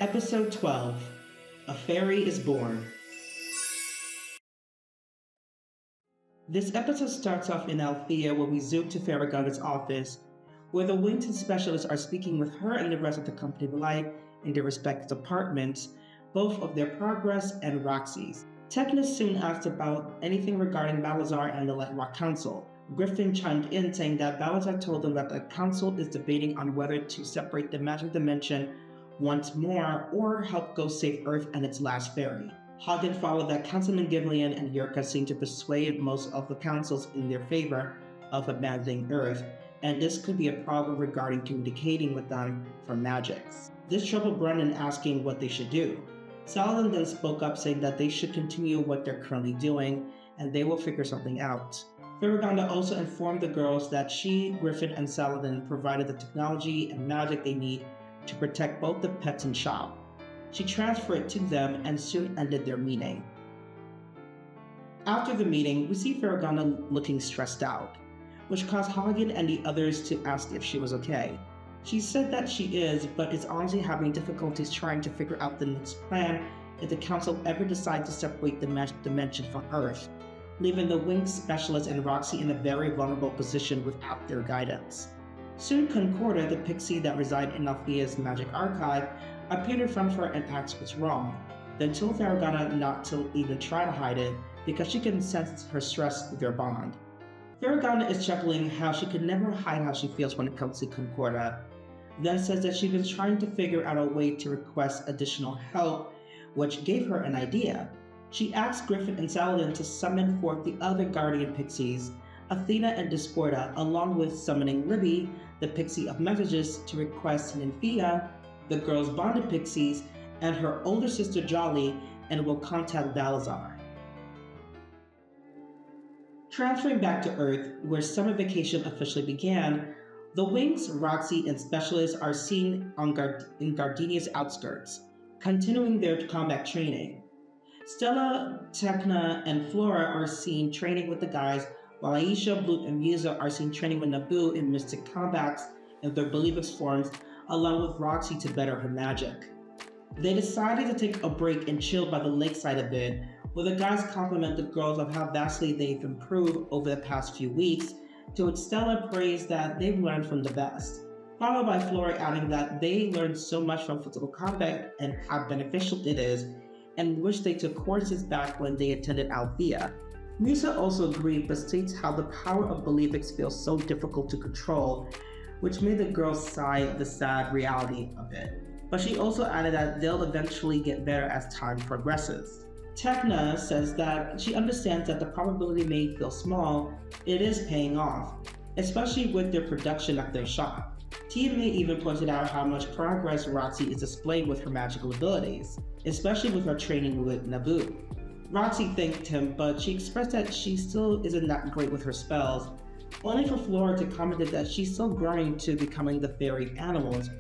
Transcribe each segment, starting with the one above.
Episode 12, A Fairy is Born. This episode starts off in Althea where we zoom to Farragut's office, where the Winx specialists are speaking with her and the rest of the company alike in their respective apartments, both of their progress and Roxy's. Techna soon asked about anything regarding Balazar and the Light Rock Council. Griffin chimed in saying that Balazar told them that the council is debating on whether to separate the magic dimension once more or help go save Earth and its last fairy. Hagen followed that Councilman Gimlian and Yurka seemed to persuade most of the councils in their favor of abandoning Earth, and this could be a problem regarding communicating with them for magic. This troubled Brennan asking what they should do. Saladin then spoke up saying that they should continue what they're currently doing and they will figure something out. Farragonda also informed the girls that she, Griffin, and Saladin provided the technology and magic they need to protect both the pets and shop. She transferred it to them and soon ended their meeting. After the meeting, we see Farragonda looking stressed out, which caused Hagen and the others to ask if she was okay. She said that she is, but is honestly having difficulties trying to figure out the next plan if the council ever decide to separate the magic dimension from Earth, leaving the Winx specialist and Roxy in a very vulnerable position without their guidance. Soon Concorda, the pixie that resided in Althea's magic archive, appeared in front of her and asked what's wrong, then told Farragonda not to even try to hide it because she can sense her stress with their bond. Farragonda is chuckling how she could never hide how she feels when it comes to Concorda, then says that she's been trying to figure out a way to request additional help, which gave her an idea. She asked Griffin and Saladin to summon forth the other guardian pixies, Athena and Disporta, along with summoning Libby, the pixie of messages, to request Nymphia, the girls' bonded pixies, and her older sister Jolly, and will contact Balazar. Transferring back to Earth, where summer vacation officially began, the Winx, Roxy, and Specialists are seen in Gardenia's outskirts, continuing their combat training. Stella, Techna, and Flora are seen training with the guys, while Aisha, Blue, and Musa are seen training with Naboo in mystic combats in their Believix forms, along with Roxy to better her magic. They decided to take a break and chill by the lakeside a bit, where the guys compliment the girls of how vastly they've improved over the past few weeks, to which Stella praised that they've learned from the best, followed by Flora adding that they learned so much from physical combat and how beneficial it is, and wish they took courses back when they attended Althea. Musa also agreed but states how the power of Believix feels so difficult to control, which made the girls sigh the sad reality a bit. But she also added that they'll eventually get better as time progresses. Techna says that she understands that the probability may feel small, it is paying off, especially with their production at their shop. Tia May even pointed out how much progress Roxy is displaying with her magical abilities, especially with her training with Naboo. Roxy thanked him, but she expressed that she still isn't that great with her spells, only for Flora to comment that she's still growing to becoming the fairy of animals,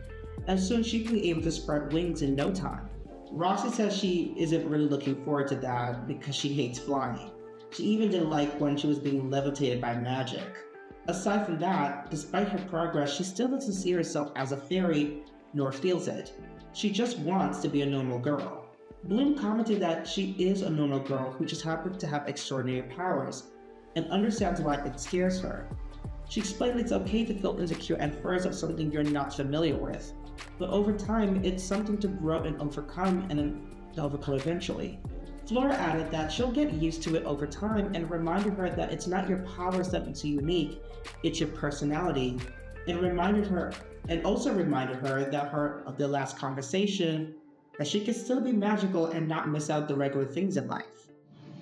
and soon she'll be able to spread wings in no time. Roxy says she isn't really looking forward to that because she hates flying. She even didn't like when she was being levitated by magic. Aside from that, despite her progress, she still doesn't see herself as a fairy, nor feels it. She just wants to be a normal girl. Bloom commented that she is a normal girl who just happens to have extraordinary powers, and understands why it scares her. She explained it's okay to feel insecure at first of something you're not familiar with, but over time it's something to grow and overcome eventually. Flora added that she'll get used to it over time and reminded her that it's not your powers that makes you unique, it's your personality, and also reminded her that of the last conversation that she can still be magical and not miss out the regular things in life.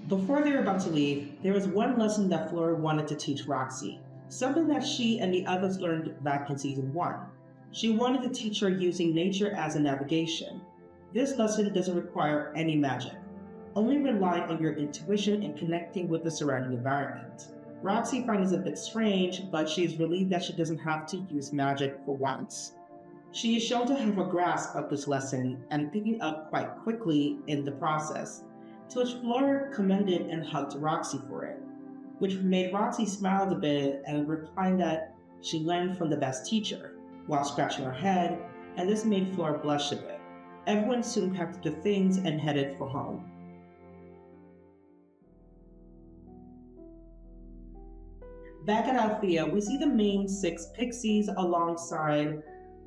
Before they were about to leave, there was one lesson that Flora wanted to teach Roxy, something that she and the others learned back in Season 1. She wanted to teach her using nature as a navigation. This lesson doesn't require any magic, only relying on your intuition and connecting with the surrounding environment. Roxy finds it a bit strange, but she is relieved that she doesn't have to use magic for once. She is shown to have a grasp of this lesson and picking up quite quickly in the process, to which Flora commended and hugged Roxy for it, which made Roxy smile a bit and replying that she learned from the best teacher, while scratching her head, and this made Flora blush a bit. Everyone soon packed up their things and headed for home. Back at Althea, we see the main six Pixies alongside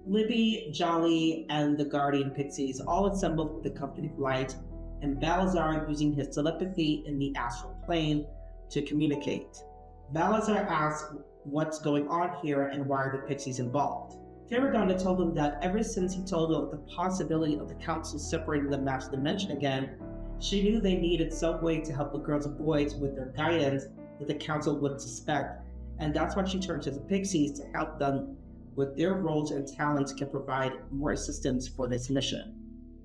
Libby, Jolly, and the Guardian Pixies, all assembled with the Company of Light, and Balazar using his telepathy in the astral plane to communicate. Balazar asks what's going on here and why are the Pixies involved. Farragonda told him that ever since he told her the possibility of the Council separating the Master Dimension again, she knew they needed some way to help the girls and boys with their guidance that the Council wouldn't suspect, and that's why she turned to the Pixies to help them with their roles and talents can provide more assistance for this mission.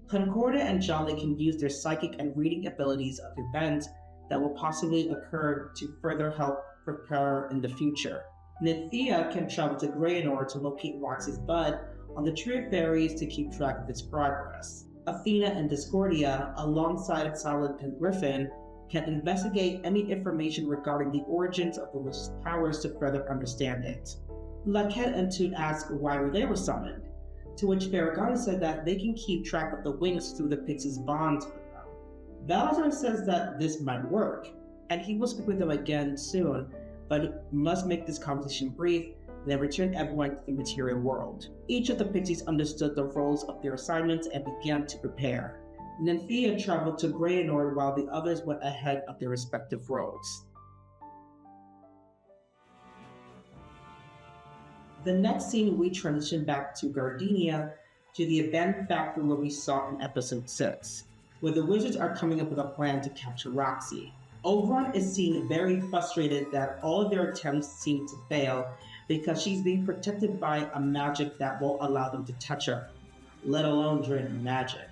Concordia and Jolly can use their psychic and reading abilities of events that will possibly occur to further help prepare in the future. Nithea can travel to Graynor to locate Roxy's bud on the Tree of Fairies to keep track of its progress. Athena and Discordia, alongside Silent and Griffin, can investigate any information regarding the origins of the witch's powers to further understand it. Laquette and Toot ask why they were summoned, to which Farragon said that they can keep track of the Winx through the Pixies' bonds with them. Balazar says that this might work, and he will speak with them again soon, but must make this conversation brief, then return everyone to the material world. Each of the Pixies understood the roles of their assignments and began to prepare. Nymphia traveled to Graynor while the others went ahead of their respective roads. The next scene, we transition back to Gardenia, to the abandoned factory where we saw in episode 6, where the wizards are coming up with a plan to capture Roxy. Oberon is seen very frustrated that all of their attempts seem to fail because she's being protected by a magic that won't allow them to touch her, let alone drain her magic.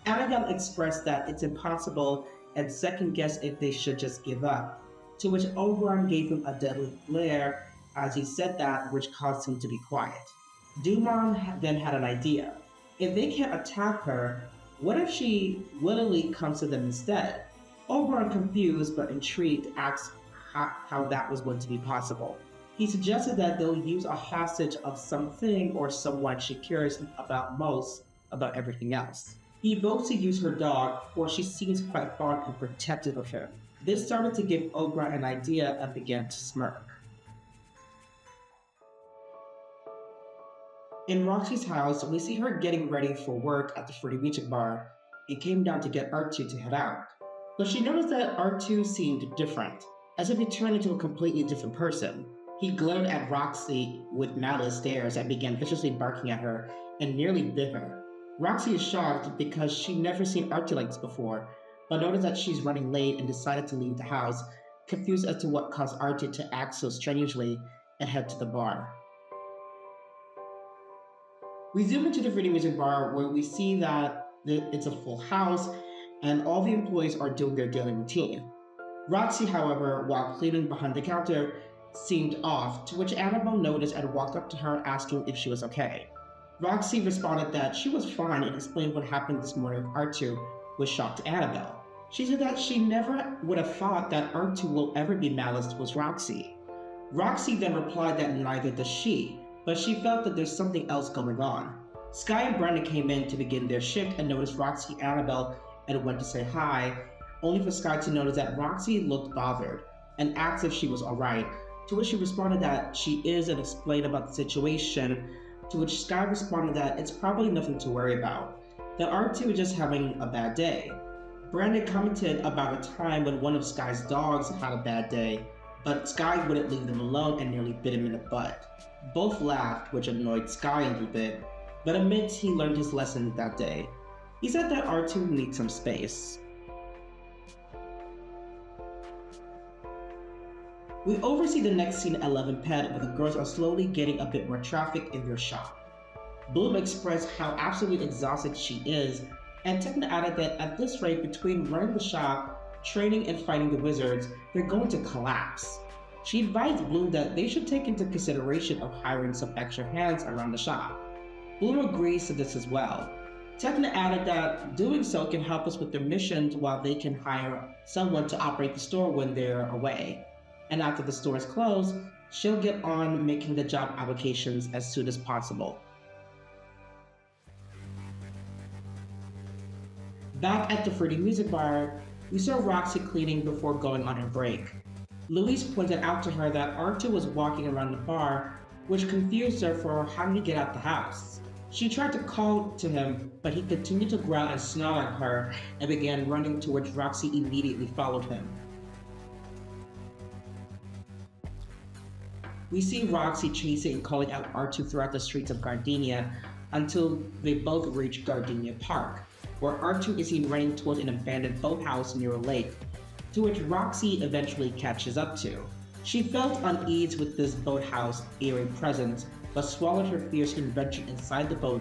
Annabelle expressed that it's impossible and second-guessed if they should just give up, to which Oberon gave him a deadly glare as he said that, which caused him to be quiet. Dumont then had an idea. If they can't attack her, what if she willingly comes to them instead? Oberon, confused but intrigued, asked how that was going to be possible. He suggested that they'll use a hostage of something or someone she cares about most about everything else. He votes to use her dog, for she seems quite fond and protective of him. This started to give Oberon an idea and began to smirk. In Roxy's house, we see her getting ready for work at the Fruity Music Bar. It came down to get R2 to head out. But she noticed that R2 seemed different, as if he turned into a completely different person. He glared at Roxy with malice stares and began viciously barking at her and nearly bit her. Roxy is shocked because she'd never seen R2 like this before, but noticed that she's running late and decided to leave the house, confused as to what caused R2 to act so strangely and head to the bar. We zoom into the Fruity Music Bar where we see that it's a full house and all the employees are doing their daily routine. Roxy, however, while cleaning behind the counter, seemed off, to which Annabelle noticed and walked up to her asking if she was okay. Roxy responded that she was fine and explained what happened this morning with R2, which shocked Annabelle. She said that she never would have thought that R2 will ever be malice towards Roxy. Roxy then replied that neither does she, but she felt that there's something else going on. Sky and Brenda came in to begin their shift and noticed Roxy and Annabelle and went to say hi, only for Sky to notice that Roxy looked bothered and asked if she was alright, to which she responded that she is and explained about the situation, to which Sky responded that it's probably nothing to worry about, that R2 is just having a bad day. Brandon commented about a time when one of Sky's dogs had a bad day, but Sky wouldn't leave them alone and nearly bit him in the butt. Both laughed, which annoyed Sky a little bit, but admits he learned his lesson that day. He said that R2 needs some space. We oversee the next scene at 11 Pet where the girls are slowly getting a bit more traffic in their shop. Bloom expressed how absolutely exhausted she is, and Techna added that at this rate, between running the shop, training, and fighting the wizards, they're going to collapse. She advised Bloom that they should take into consideration of hiring some extra hands around the shop. Bloom agrees to this as well. Techna added that doing so can help us with their missions while they can hire someone to operate the store when they're away. And after the store is closed, she'll get on making the job applications as soon as possible. Back at the fruity music bar, we saw Roxy cleaning before going on her break. Louise pointed out to her that R2 was walking around the bar, which confused her for how to get out the house. She tried to call to him, but he continued to growl and snarl at her and began running towards Roxy immediately followed him. We see Roxy chasing and calling out R2 throughout the streets of Gardenia until they both reach Gardenia Park, where R2 is seen running towards an abandoned boathouse near a lake, to which Roxy eventually catches up to. She felt unease with this boathouse eerie presence, but swallowed her fears and ventured inside the boat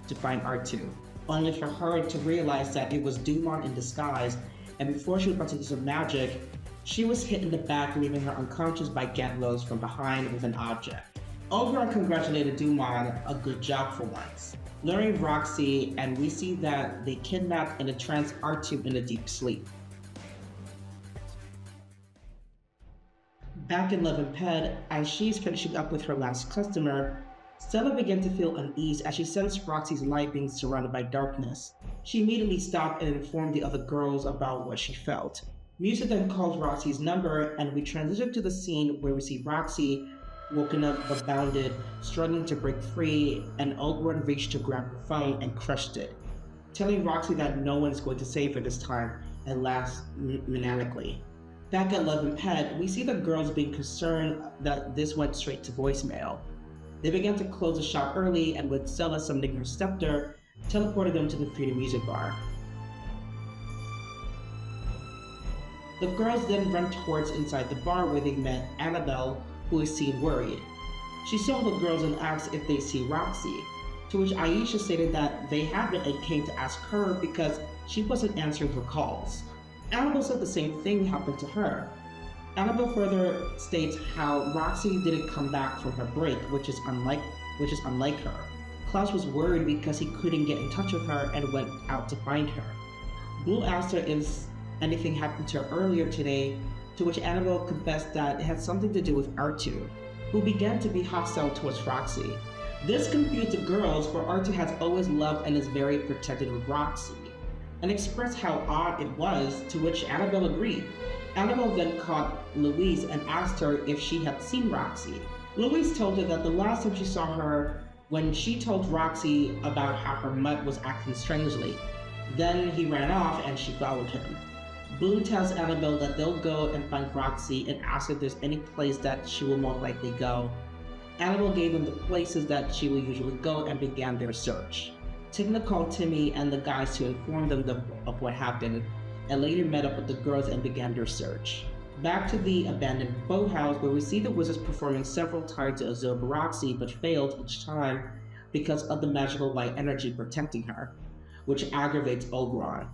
to find R2, only for her to realize that it was Dumont in disguise, and before she was about to use some magic, she was hit in the back, leaving her unconscious by Gantlos from behind with an object. Oberon congratulated Dumont, a good job for once, luring Roxy, and we see that they kidnap and entrance R2 in a deep sleep. Back in Love and Pet, as she's finishing up with her last customer, Stella began to feel unease as she sensed Roxy's light being surrounded by darkness. She immediately stopped and informed the other girls about what she felt. Music then calls Roxy's number, and we transition to the scene where we see Roxy woken up but bounded, struggling to break free, and Oberon reached to grab her phone and crushed it, telling Roxy that no one is going to save her this time, and laughs maniacally. Back at Love and Pet, we see the girls being concerned that this went straight to voicemail. They began to close the shop early, and with Stella summoning her scepter, teleported them to the Freedom Music Bar. The girls then run towards inside the bar where they met Annabelle, who is seen worried. She saw the girls and asked if they see Roxy, to which Aisha stated that they haven't and came to ask her because she wasn't answering her calls. Annabelle said the same thing happened to her. Annabelle further states how Roxy didn't come back from her break, which is unlike her. Klaus was worried because he couldn't get in touch with her and went out to find her. Blue asked her if anything happened to her earlier today, to which Annabelle confessed that it had something to do with R2, who began to be hostile towards Roxy. This confused the girls, for R2 has always loved and is very protective of Roxy, and expressed how odd it was, to which Annabelle agreed. Annabelle then caught Louise and asked her if she had seen Roxy. Louise told her that the last time she saw her when she told Roxy about how her mutt was acting strangely. Then he ran off and she followed him. Blue tells Annabelle that they'll go and find Roxy and asks if there's any place that she will more likely go. Annabelle gave them the places that she will usually go and began their search. Tigna called Timmy and the guys to inform them of what happened, and later met up with the girls and began their search. Back to the abandoned boathouse, where we see the wizards performing several times to absorb Roxy, but failed each time because of the magical light energy protecting her, which aggravates Oberon.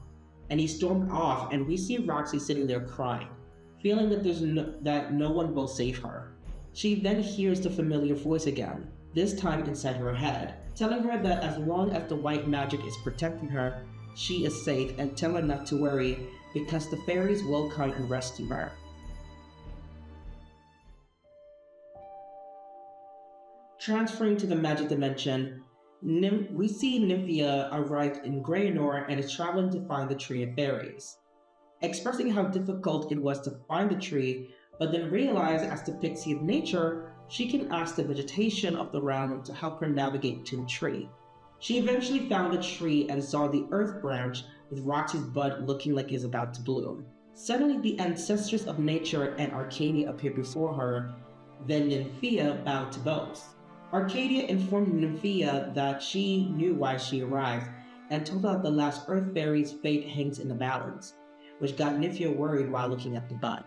And he stormed off, and we see Roxy sitting there crying, feeling that no one will save her. She then hears the familiar voice again, this time inside her head, telling her that as long as the white magic is protecting her, she is safe, and tell her not to worry because the fairies will come and rescue her. Transferring to the magic dimension, we see Nymphia arrived in Graynor and is traveling to find the Tree of Fairies, expressing how difficult it was to find the tree, but then realized as the pixie of nature, she can ask the vegetation of the realm to help her navigate to the tree. She eventually found the tree and saw the earth branch with Roxy's bud looking like it's about to bloom. Suddenly the ancestors of nature and Arcadia appeared before her, then Nymphia bowed to both. Arcadia informed Nymphia that she knew why she arrived, and told her that the last Earth Fairy's fate hangs in the balance, which got Nymphia worried while looking at the bud.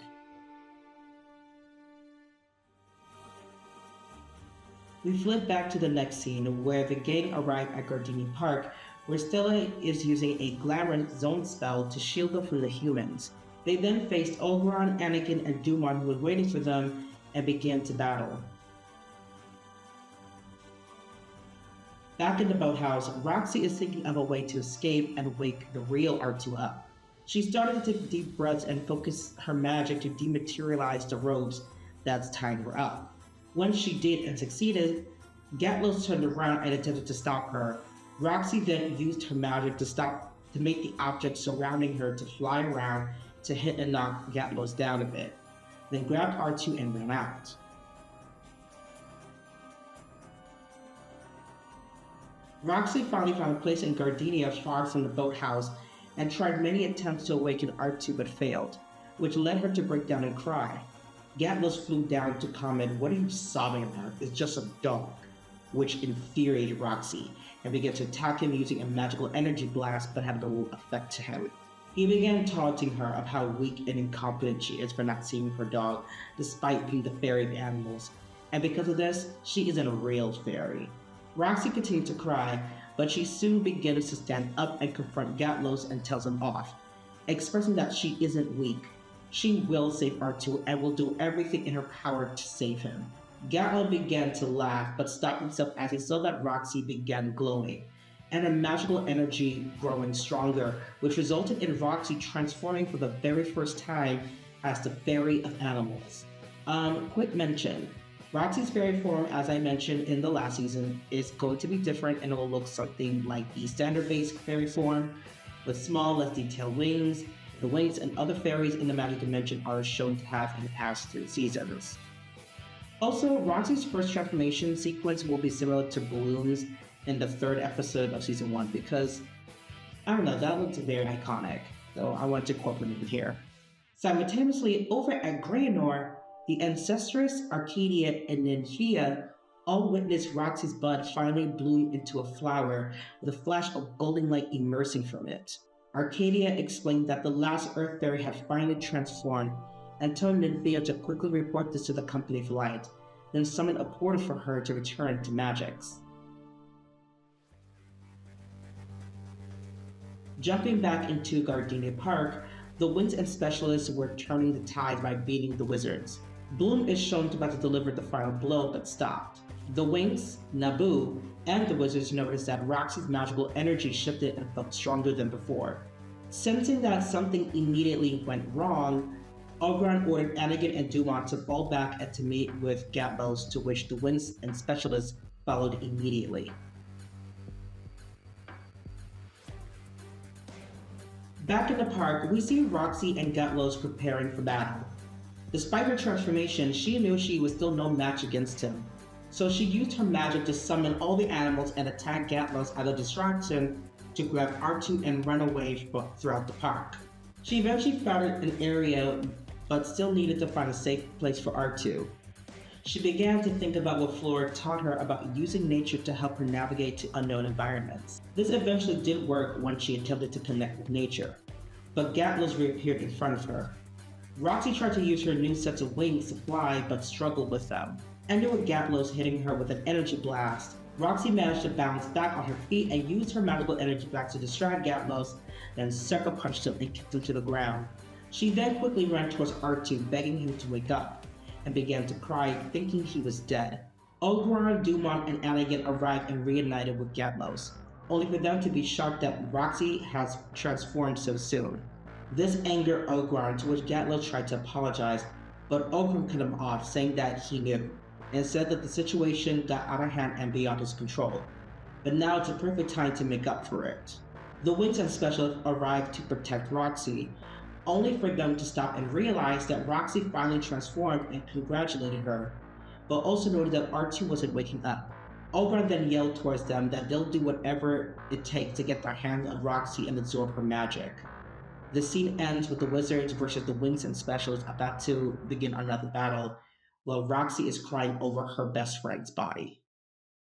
We flip back to the next scene, where the gang arrive at Gardenia Park, where Stella is using a Glamorous Zone spell to shield them from the humans. They then faced Oberon, Anakin, and Dumont, who were waiting for them, and began to battle. Back in the boathouse, Roxy is thinking of a way to escape and wake the real R2 up. She started to take deep breaths and focus her magic to dematerialize the ropes that's tying her up. When she did and succeeded, Gatlos turned around and attempted to stop her. Roxy then used her magic to stop to make the objects surrounding her to fly around to hit and knock Gatlos down a bit, then grabbed R2 and ran out. Roxy finally found a place in Gardenia far from the boathouse and tried many attempts to awaken R2 but failed, which led her to break down and cry. Gatlos flew down to comment, "What are you sobbing about? It's just a dog," which infuriated Roxy and began to attack him using a magical energy blast but had little effect to him. He began taunting her of how weak and incompetent she is for not saving her dog despite being the fairy of animals, and because of this, she isn't a real fairy. Roxy continued to cry, but she soon begins to stand up and confront Gatlos and tells him off, expressing that she isn't weak. She will save R2 and will do everything in her power to save him. Gatlo began to laugh but stopped himself as he saw that Roxy began glowing, and her magical energy growing stronger, which resulted in Roxy transforming for the very first time as the Fairy of Animals. Quick mention. Roxy's fairy form, as I mentioned in the last season, is going to be different and it will look something like the standard base fairy form, with small, less detailed wings. The Winx and other fairies in the magic dimension are shown to have in the past 3 seasons. Also, Roxy's first transformation sequence will be similar to Bloom's in the 3rd episode of season 1 because, I don't know, that looks very iconic, so I wanted to incorporate it here. Simultaneously, over at Graynor, the Ancestress, Arcadia, and Nymphia all witnessed Roxy's bud finally bloom into a flower with a flash of golden light emerging from it. Arcadia explained that the last Earth Fairy had finally transformed and told Nymphia to quickly report this to the Company of Light, then summon a portal for her to return to Magix. Jumping back into Gardenia Park, the Winx and Specialists were turning the tide by beating the Wizards. Bloom is shown to about to deliver the final blow but stopped. The Winx, Naboo, and the Wizards noticed that Roxy's magical energy shifted and felt stronger than before. Sensing that something immediately went wrong, Ogron ordered Anakin and Dumont to fall back and to meet with Gatlos, to which the Winx and Specialists followed immediately. Back in the park, we see Roxy and Gatlos preparing for battle. Despite her transformation, she knew she was still no match against him, so she used her magic to summon all the animals and attack Gatlos as a distraction to grab R2 and run away throughout the park. She eventually found an area, but still needed to find a safe place for R2. She began to think about what Flora taught her about using nature to help her navigate to unknown environments. This eventually did work when she attempted to connect with nature, but Gatlos reappeared in front of her. Roxy tried to use her new sets of wings to fly, but struggled with them, ending with Gatlos hitting her with an energy blast. Roxy managed to bounce back on her feet and used her magical energy blast to distract Gatlos, then sucker punched him and kicked him to the ground. She then quickly ran towards R2, begging him to wake up, and began to cry, thinking he was dead. Ogron, Dumont, and Anakin arrived and reunited with Gatlos, only for them to be shocked that Roxy has transformed so soon. This angered Ogron, to which Gatlos tried to apologize, but Ogron cut him off, saying that he knew, and said that the situation got out of hand and beyond his control. But now it's a perfect time to make up for it. The Winx and Specialists arrived to protect Roxy, only for them to stop and realize that Roxy finally transformed and congratulated her, but also noted that R2 wasn't waking up. Ogron then yelled towards them that they'll do whatever it takes to get their hands on Roxy and absorb her magic. The scene ends with the Wizards versus the Winx and Specialists about to begin another battle, while Roxy is crying over her best friend's body.